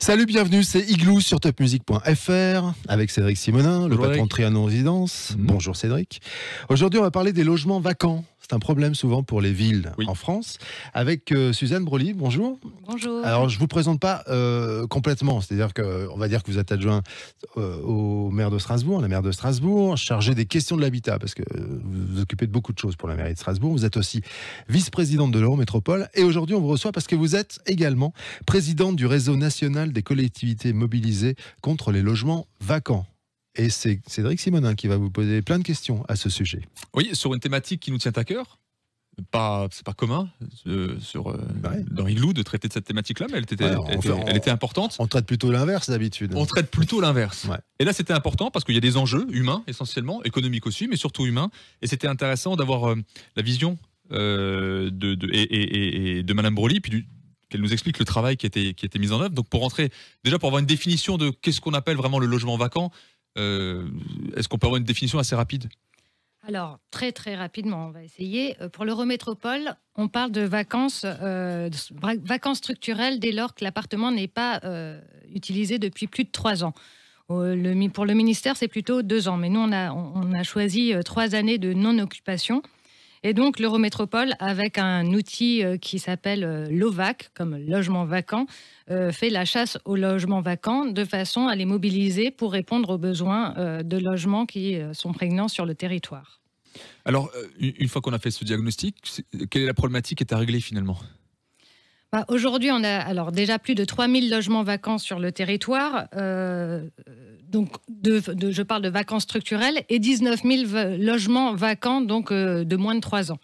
Salut, bienvenue, c'est Igloo sur topmusic.fr avec Cédric Simonin, le patron de Trianon Résidence. Bonjour Cédric. Aujourd'hui, on va parler des logements vacants. C'est un problème souvent pour les villes en France. Avec Suzanne Broly, bonjour. Bonjour. Alors, je ne vous présente pas complètement, c'est-à-dire qu'on va dire que vous êtes adjoint au maire de Strasbourg, la maire de Strasbourg, chargé des questions de l'habitat, parce que vous vous occupez de beaucoup de choses pour la mairie de Strasbourg. Vous êt aussi vice-présidente de l'Eurométropole. Et aujourd'hui, on vous reçoit parce que vous êtes également présidente du réseau national des collectivités mobilisées contre les logements vacants. Et c'est Cédric Simonin qui va vous poser plein de questions à ce sujet. Oui, sur une thématique qui nous tient à cœur. C'est pas commun dans Igloo de traiter de cette thématique-là, mais elle était importante. On traite plutôt l'inverse d'habitude. On traite plutôt l'inverse. Ouais. Et là, c'était important parce qu'il y a des enjeux humains essentiellement, économiques aussi, mais surtout humains. Et c'était intéressant d'avoir la vision de Madame Broly, puis qu'elle nous explique le travail qui a été mis en œuvre. Donc pour rentrer, déjà pour avoir une définition de qu'est-ce qu'on appelle vraiment le logement vacant, est-ce qu'on peut avoir une définition assez rapide ? Alors, très très rapidement, on va essayer. Pour l'Eurométropole, on parle de vacances structurelles dès lors que l'appartement n'est pas utilisé depuis plus de 3 ans. Pour le ministère, c'est plutôt 2 ans. Mais nous, on a choisi 3 années de non-occupation. Et donc, l'Eurométropole, avec un outil qui s'appelle l'OVAC, comme logement vacant, fait la chasse aux logements vacants de façon à les mobiliser pour répondre aux besoins de logements qui sont prégnants sur le territoire. Alors, une fois qu'on a fait ce diagnostic, quelle est la problématique qui est à régler finalement ? Aujourd'hui, on a alors déjà plus de 3000 logements vacants sur le territoire. Donc, je parle de vacances structurelles et 19 000 logements vacants donc, de moins de 3 ans.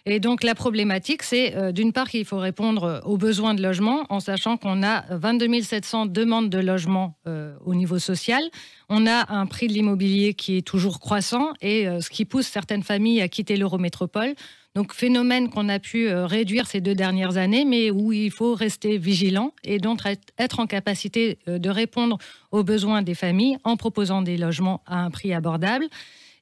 Et donc, la problématique, c'est d'une part qu'il faut répondre aux besoins de logement en sachant qu'on a 22 700 demandes de logement au niveau social. On a un prix de l'immobilier qui est toujours croissant et ce qui pousse certaines familles à quitter l'Eurométropole. Donc, phénomène qu'on a pu réduire ces 2 dernières années, mais où il faut rester vigilant et donc être en capacité de répondre aux besoins des familles en proposant des logements à un prix abordable.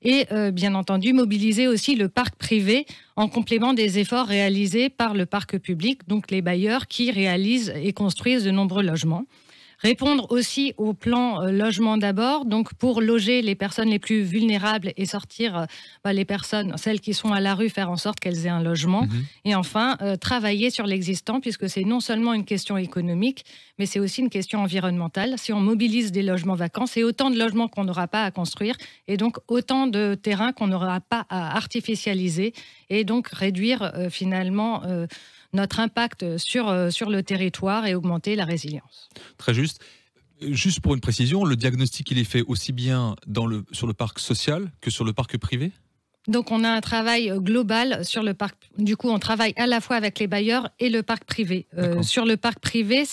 Et bien entendu, mobiliser aussi le parc privé en complément des efforts réalisés par le parc public, donc les bailleurs qui réalisent et construisent de nombreux logements. Répondre aussi au plan logement d'abord, donc pour loger les personnes les plus vulnérables et sortir les personnes, celles qui sont à la rue, faire en sorte qu'elles aient un logement. Et enfin, travailler sur l'existant, puisque c'est non seulement une question économique, mais c'est aussi une question environnementale. Si on mobilise des logements vacants, c'est autant de logements qu'on n'aura pas à construire, et donc autant de terrains qu'on n'aura pas à artificialiser, et donc réduire finalement notre impact sur le territoire et augmenter la résilience. Très juste. Juste pour une précision, le diagnostic, il est fait aussi bien sur le parc social que sur le parc privé ? Donc, on a un travail global sur le parc. Du coup, on travaille à la fois avec les bailleurs et le parc privé. Sur le parc privé,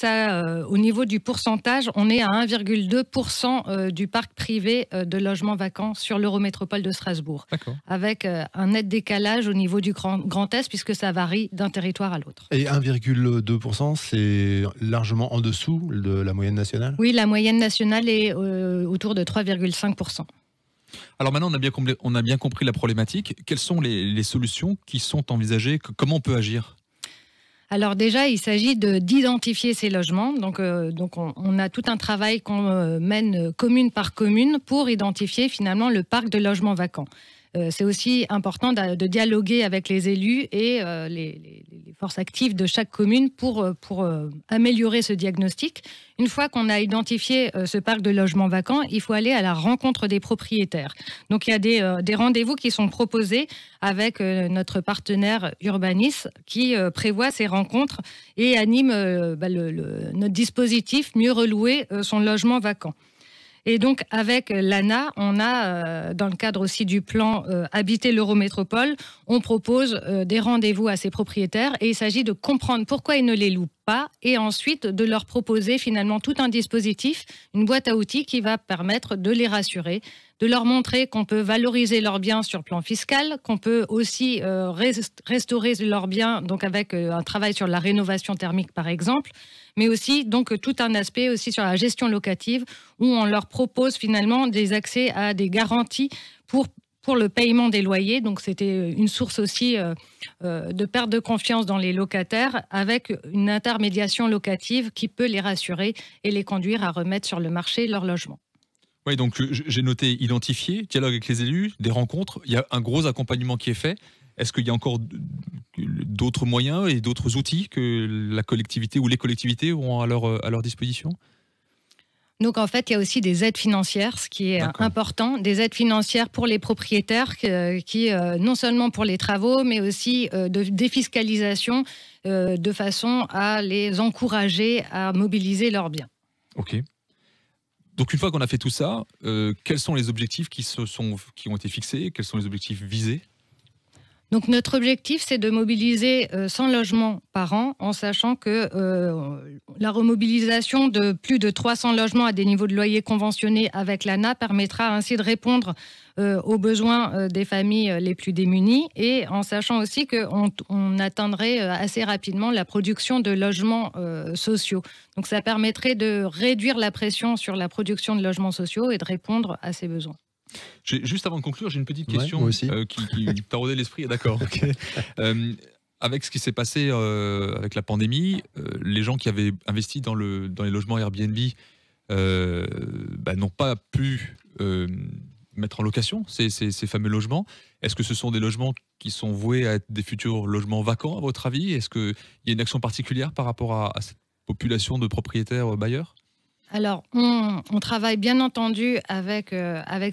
au niveau du pourcentage, on est à 1,2% du parc privé de logements vacants sur l'Eurométropole de Strasbourg. Avec un net décalage au niveau du Grand Est, puisque ça varie d'un territoire à l'autre. Et 1,2%, c'est largement en dessous de la moyenne nationale ? Oui, la moyenne nationale est autour de 3,5%. Alors maintenant, on a bien compris la problématique. Quelles sont les solutions qui sont envisagées ? Comment on peut agir ? Alors déjà, il s'agit d'identifier ces logements. Donc on a tout un travail qu'on mène commune par commune pour identifier finalement le parc de logements vacants. C'est aussi important de dialoguer avec les élus et les forces actives de chaque commune pour améliorer ce diagnostic. Une fois qu'on a identifié ce parc de logements vacants, il faut aller à la rencontre des propriétaires. Donc il y a des rendez-vous qui sont proposés avec notre partenaire Urbanis qui prévoit ces rencontres et anime notre dispositif Mieux relouer son logement vacant. Et donc, avec l'ANA, on a, dans le cadre aussi du plan Habiter l'Eurométropole, on propose des rendez-vous à ces propriétaires et il s'agit de comprendre pourquoi ils ne les louent pas et ensuite de leur proposer finalement tout un dispositif, une boîte à outils qui va permettre de les rassurer, de leur montrer qu'on peut valoriser leurs biens sur le plan fiscal, qu'on peut aussi restaurer leurs biens donc avec un travail sur la rénovation thermique par exemple, mais aussi donc tout un aspect aussi sur la gestion locative où on leur propose finalement des accès à des garanties pour pour le paiement des loyers. Donc c'était une source aussi de perte de confiance dans les locataires, avec une intermédiation locative qui peut les rassurer et les conduire à remettre sur le marché leur logement. Oui, donc j'ai noté identifier, dialogue avec les élus, des rencontres. Il y a un gros accompagnement qui est fait. Est-ce qu'il y a encore d'autres moyens et d'autres outils que la collectivité ou les collectivités auront à leur disposition ? Donc en fait, il y a aussi des aides financières, ce qui est important, des aides financières pour les propriétaires qui non seulement pour les travaux, mais aussi de défiscalisation de façon à les encourager à mobiliser leurs biens. Ok. Donc une fois qu'on a fait tout ça, quels sont les objectifs qui ont été fixés? Quels sont les objectifs visés? Donc notre objectif, c'est de mobiliser 100 logements par an, en sachant que la remobilisation de plus de 300 logements à des niveaux de loyer conventionnés avec l'ANA permettra ainsi de répondre aux besoins des familles les plus démunies, et en sachant aussi qu'on atteindrait assez rapidement la production de logements sociaux. Donc ça permettrait de réduire la pression sur la production de logements sociaux et de répondre à ces besoins. Juste avant de conclure, j'ai une petite question qui me taraudait l'esprit. D'accord. Okay. Avec ce qui s'est passé avec la pandémie, les gens qui avaient investi dans les logements Airbnb n'ont pas pu mettre en location ces fameux logements. Est-ce que ce sont des logements qui sont voués à être des futurs logements vacants, à votre avis? Est-ce qu'il y a une action particulière par rapport à cette population de propriétaires bailleurs? Alors, on travaille bien entendu avec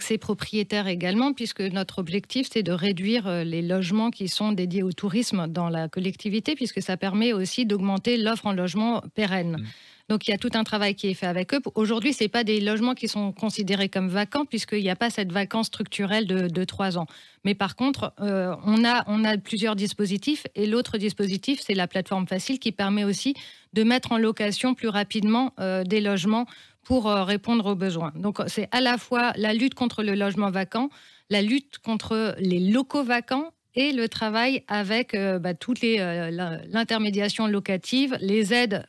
ces propriétaires également, puisque notre objectif, c'est de réduire les logements qui sont dédiés au tourisme dans la collectivité, puisque ça permet aussi d'augmenter l'offre en logement pérenne. Donc, il y a tout un travail qui est fait avec eux. Aujourd'hui, ce n'est pas des logements qui sont considérés comme vacants, puisqu'il n'y a pas cette vacance structurelle de 3 ans. Mais par contre, on a plusieurs dispositifs. Et l'autre dispositif, c'est la plateforme Facile, qui permet aussi de mettre en location plus rapidement des logements pour répondre aux besoins. Donc, c'est à la fois la lutte contre le logement vacant, la lutte contre les locaux vacants, et le travail avec toutes l'intermédiation locative, les aides,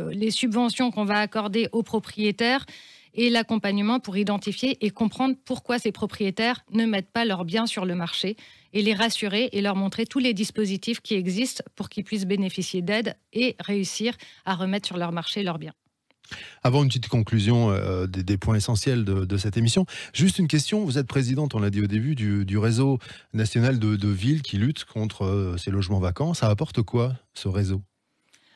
les subventions qu'on va accorder aux propriétaires et l'accompagnement pour identifier et comprendre pourquoi ces propriétaires ne mettent pas leurs biens sur le marché, et les rassurer et leur montrer tous les dispositifs qui existent pour qu'ils puissent bénéficier d'aides et réussir à remettre sur leur marché leurs biens. Avant une petite conclusion des points essentiels de cette émission, juste une question. Vous êtes présidente, on l'a dit au début, du réseau national de villes qui lutte contre ces logements vacants. Ça apporte quoi, ce réseau ?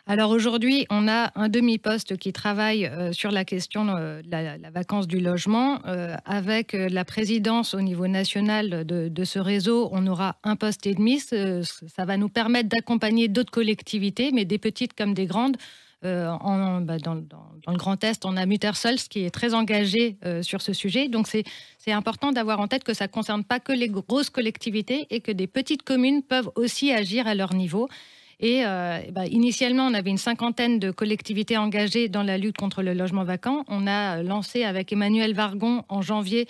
Alors aujourd'hui, on a un demi-poste qui travaille sur la question de la vacance du logement. Avec la présidence au niveau national de ce réseau, on aura un poste et demi. Ça va nous permettre d'accompagner d'autres collectivités, mais des petites comme des grandes. Dans le Grand Est, on a Muttersols qui est très engagé sur ce sujet. Donc c'est important d'avoir en tête que ça ne concerne pas que les grosses collectivités et que des petites communes peuvent aussi agir à leur niveau. Et initialement, on avait une 50aine de collectivités engagées dans la lutte contre le logement vacant. On a lancé avec Emmanuel Vargon en janvier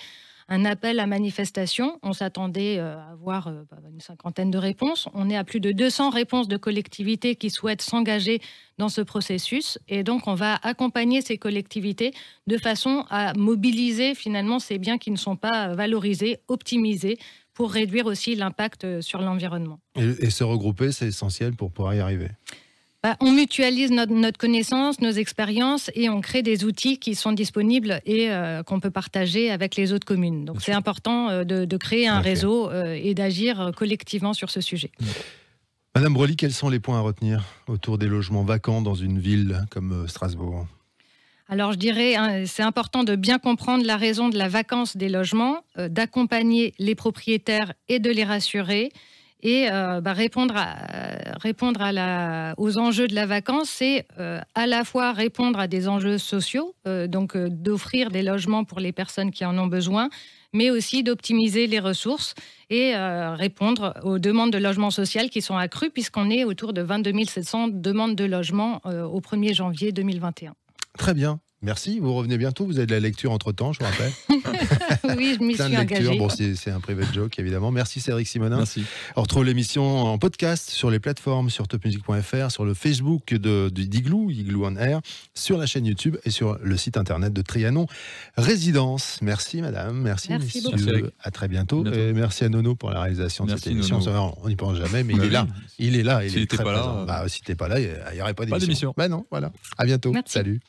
un appel à manifestation. On s'attendait à avoir une 50aine de réponses. On est à plus de 200 réponses de collectivités qui souhaitent s'engager dans ce processus. Et donc, on va accompagner ces collectivités de façon à mobiliser finalement ces biens qui ne sont pas valorisés, optimisés, pour réduire aussi l'impact sur l'environnement. Et se regrouper, c'est essentiel pour pouvoir y arriver. On mutualise notre connaissance, nos expériences, et on crée des outils qui sont disponibles et qu'on peut partager avec les autres communes. Donc c'est important de créer un réseau et d'agir collectivement sur ce sujet. Madame Brely, quels sont les points à retenir autour des logements vacants dans une ville comme Strasbourg ? Alors je dirais, c'est important de bien comprendre la raison de la vacance des logements, d'accompagner les propriétaires et de les rassurer. Et répondre aux enjeux de la vacance, c'est à la fois répondre à des enjeux sociaux, donc d'offrir des logements pour les personnes qui en ont besoin, mais aussi d'optimiser les ressources et répondre aux demandes de logement social qui sont accrues, puisqu'on est autour de 22 700 demandes de logement au 1er janvier 2021. Très bien. Merci, vous revenez bientôt. Vous avez de la lecture entre-temps, je vous rappelle. Oui, je m'y Plein suis de lectures. engagée. Bon, c'est un private joke, évidemment. Merci, Cédric Simonin. Merci. On retrouve l'émission en podcast sur les plateformes, sur topmusic.fr, sur le Facebook d'Igloo, Igloo on Air, sur la chaîne YouTube et sur le site internet de Trianon Résidence. Merci, madame. Merci, Merci messieurs. beaucoup. Merci. À très bientôt. Bientôt. Et merci à Nono pour la réalisation de Merci, cette émission. Nono. Ça va, on n'y pense jamais, mais Bah il est oui. là. Il est là. Il S'il est était très pas là, présent. Bah, si t'es pas là, il n'y aurait pas d'émission. d'émission. Bah non, voilà. À bientôt. Merci. Salut.